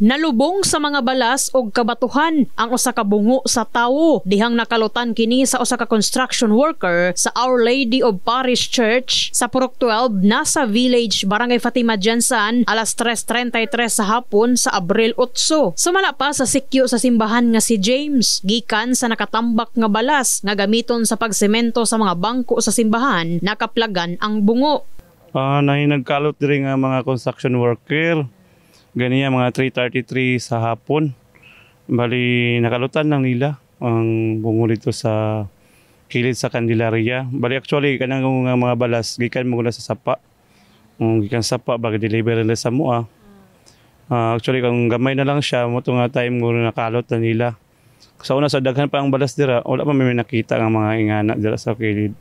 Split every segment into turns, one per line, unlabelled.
Nalubong sa mga balas og kabatuhan ang usa ka bungo sa tawo dihang nakalutan kini sa usa ka construction worker sa Our Lady of Parish Church sa Purok 12 nasa Village, Barangay Fatima Jansan, alas 3:33 sa hapon sa Abril 8. Sumala pa sa sikyo sa simbahan nga si James gikan sa nakatambak nga balas nga gamiton sa pagsemento sa mga bangko sa simbahan, nakaplagan ang bungo.
Nagkalot diri nga mga construction worker. Ganiya mga 3:33 sa hapon. Bali nakalutan lang nila ang bungo dito sa kilid sa Candelaria. Bali actually kanang mga balas gikan mo sa sapa. Gikan sapa baga deliver nila sa mua. Actually kung gamay na lang siya mo nga time mo nakalot na nila. Sa una sa daghan pa ang balas dira, wala pa may nakita ang mga ingana dira sa kilid.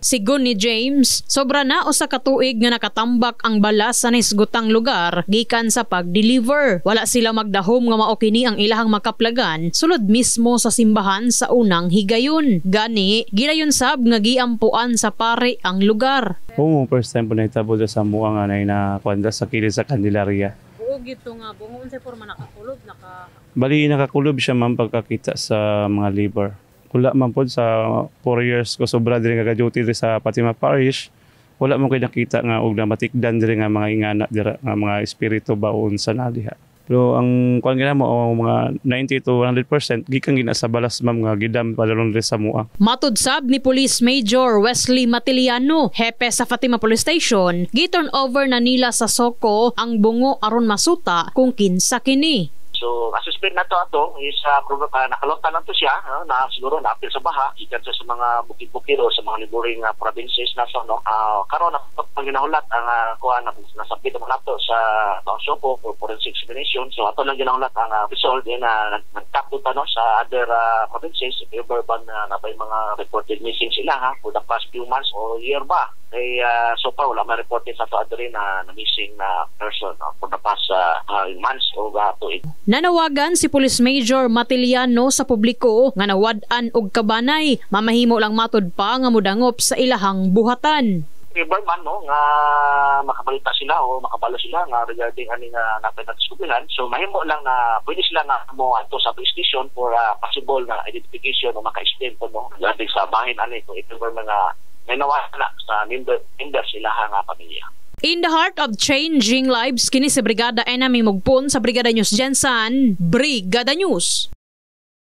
Sigon ni James, sobra na usa ka tuig nga nakatambak ang balas sa nisgutang lugar gikan sa pag-deliver. Wala sila magdahom nga mao kini ang ilahang makaplagan sulod mismo sa simbahan sa unang higayon. Gani, gilayon sab nga giampuan sa pare ang lugar.
First time po nahitabo sa mua nga nakuanda sa kilid sa Candelaria.
Gito nga bungo unsay forma nakakulob
Bali nakakulob siya man pagkakita sa mga labor. Wala man po sa 4 years ko sobra diri nga duty sa Fatima Parish. Wala man koy nakita nga og namatikdan diri nga mga ingana dira nga mga espiritu baon sa nadiha. Pero ang kuan gina mo mga 90 to 100% gikan gina sa balas ma'am nga gidam padalon diri sa mua.
Matud sab ni Police Major Wesley Matiliano, hepe sa Fatima Police Station, giturn over na nila sa Soko ang bungo aron masuta kung kinsa kini.
So, asuspend na to is nakalotan lang to siya, na siguro na-appeal sa baha, ikan sa mga bukid-bukid o sa mga neighboring provinces na so, karon na paginahulat ang kuha na nasabit naman nato sa Soko for forensic examination. So, ato lang ginahulat ang result din na nagtapot sa other provinces, if ever ba na may mga reported missing sila for the past few months or year ba. So far, wala ma-reported sa to rin na missing na person for the past months o tuig.
Nanawagan si Police Major Matiliano sa publiko nga nawad-an og kabanay, mamahimo lang matud pa nga mudangop sa ilahang buhatan.
Ever man nga makabalita sila o makabalo sila nga regarding ani nga napadiskubihan, so mahimo lang na pwede sila nga mo ato sa police station for possible na identification o maka-extend po regarding sa bahin ani kung ever mga may nawala sa member sila nga pamilya.
In the heart of changing lives, kini si Brigada Enami Mugpon sa Brigada News Jansan, Brigada News.